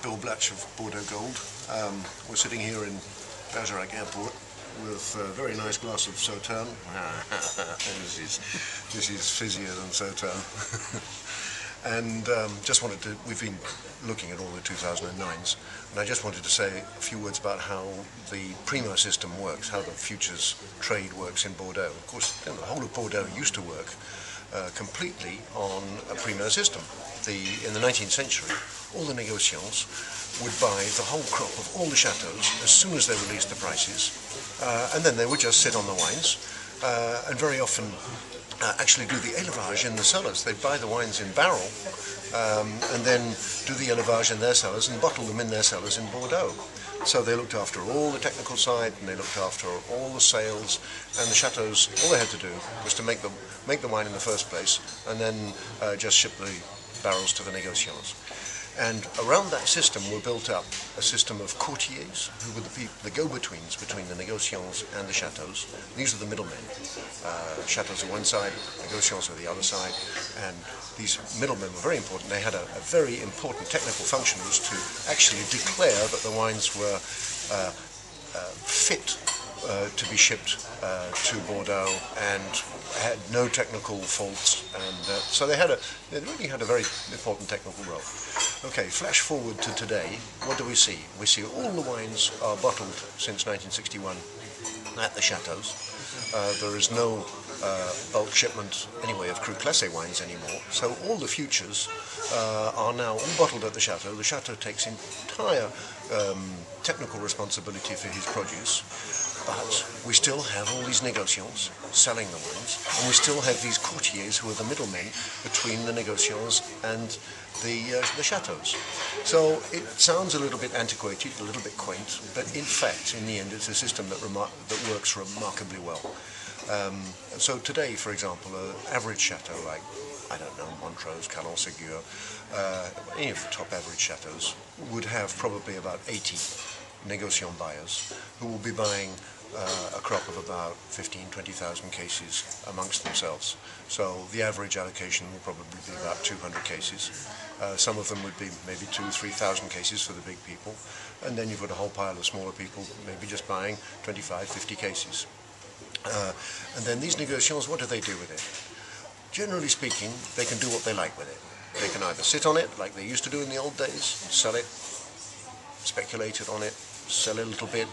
Bill Blatch of Bordeaux Gold. We're sitting here in Bergerac Airport with a very nice glass of Sauterne. this is fizzier than Sauterne. And we've been looking at all the 2009s, and I just wanted to say a few words about how the Primeur system works, how the futures trade works in Bordeaux. Of course, the whole of Bordeaux used to work completely on a Primeur system. In the 19th century, all the négociants would buy the whole crop of all the chateaux as soon as they released the prices, and then they would just sit on the wines, and very often actually do the élevage in the cellars. They'd buy the wines in barrel, and then do the élevage in their cellars and bottle them in their cellars in Bordeaux. So they looked after all the technical side, and they looked after all the sales, and the chateaux, all they had to do was to make the wine in the first place, and then just ship the barrels to the négociants. And around that system were built up a system of courtiers, who were the go-betweens between the négociants and the chateaux. These are the middlemen. Chateaux on one side, négociants on the other side, and these middlemen were very important. They had a very important technical function, was to actually declare that the wines were fit to be shipped to Bordeaux and had no technical faults, and so they really had a very important technical role. Okay, flash forward to today. What do we see? We see all the wines are bottled since 1961 at the chateaux. There is no bulk shipment anyway of Cru Classé wines anymore, so all the futures are now all bottled at the chateau. The chateau takes entire technical responsibility for his produce, but we still have all these négociants selling the wines, and we still have these courtiers who are the middlemen between the négociants and the chateaux. So it sounds a little bit antiquated, a little bit quaint, but in fact, in the end, it's a system that works remarkably well. So today, for example, an average chateau like, I don't know, Montrose, Calon-Ségur, any of the top average chateaux would have probably about 80 négociant buyers who will be buying a crop of about 20,000 cases amongst themselves. So the average allocation will probably be about 200 cases. Some of them would be maybe 2,000-3,000 cases for the big people, and then you've got a whole pile of smaller people maybe just buying 25-50 cases. And then these négociants, what do they do with it? Generally speaking, they can do what they like with it. They can either sit on it, like they used to do in the old days, sell it, speculate on it, sell a little bit,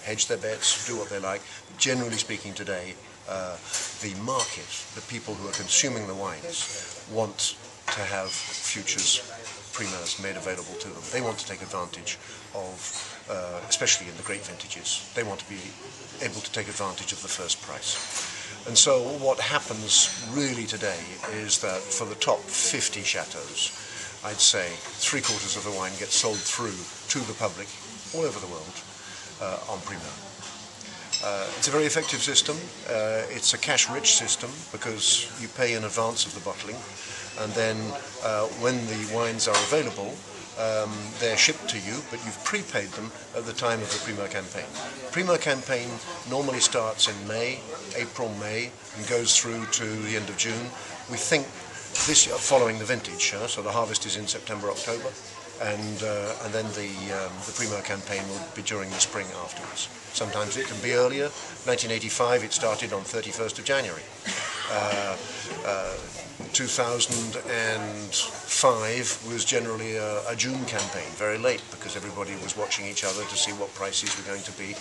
hedge their bets, do what they like. Generally speaking today, the market, the people who are consuming the wines, want to have futures Primeurs made available to them. They want to take advantage of, especially in the great vintages, they want to be able to take advantage of the first price. And so what happens really today is that for the top 50 chateaux, I'd say 3/4 of the wine gets sold through to the public all over the world on Primeur. It's a very effective system. It's a cash-rich system because you pay in advance of the bottling, and then when the wines are available, they're shipped to you, but you've prepaid them at the time of the Primeur campaign. Primeur campaign normally starts in April, May, and goes through to the end of June. We think this year, following the vintage, so the harvest is in September, October, and then the Primeur campaign will be during the spring afterwards. Sometimes it can be earlier. 1985 it started on 31st of January. 2005 was generally a June campaign, very late, because everybody was watching each other to see what prices were going to be,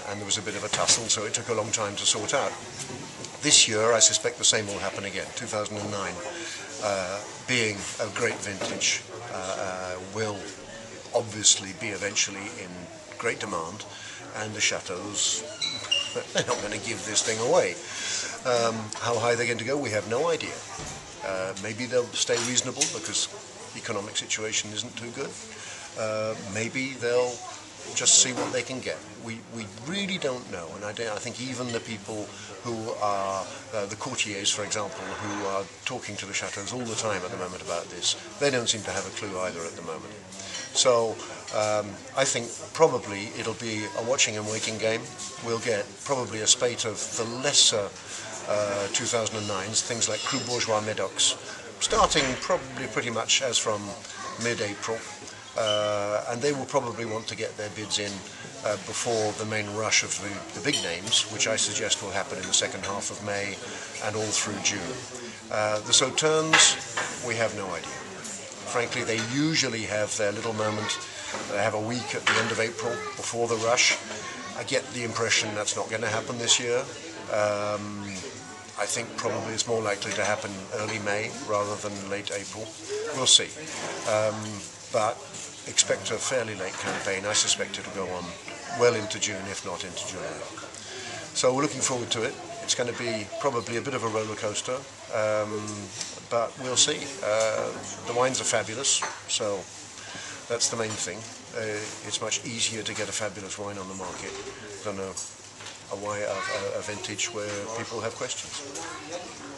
and there was a bit of a tussle, so it took a long time to sort out. This year I suspect the same will happen again. 2009, being a great vintage, will obviously be eventually in great demand, and the chateaux, they're not going to give this thing away. How high they're going to go, we have no idea. Maybe they'll stay reasonable because the economic situation isn't too good. Maybe they'll just see what they can get. We really don't know, and I think even the people who are, the courtiers, for example, who are talking to the chateaux all the time at the moment about this, they don't seem to have a clue either at the moment. So I think probably it'll be a watching and waiting game. We'll get probably a spate of the lesser 2009s, things like Cru Bourgeois Medocs, starting probably pretty much as from mid-April, and they will probably want to get their bids in before the main rush of the big names, which I suggest will happen in the second half of May and all through June. The Sauternes, we have no idea. Frankly, they usually have their little moment. They have a week at the end of April before the rush. I get the impression that's not going to happen this year. I think probably it's more likely to happen early May rather than late April. We'll see. But expect a fairly late campaign. I suspect it'll go on well into June, if not into July. So we're looking forward to it. It's going to be probably a bit of a roller coaster, but we'll see. The wines are fabulous, so that's the main thing. It's much easier to get a fabulous wine on the market than a vintage where people have questions.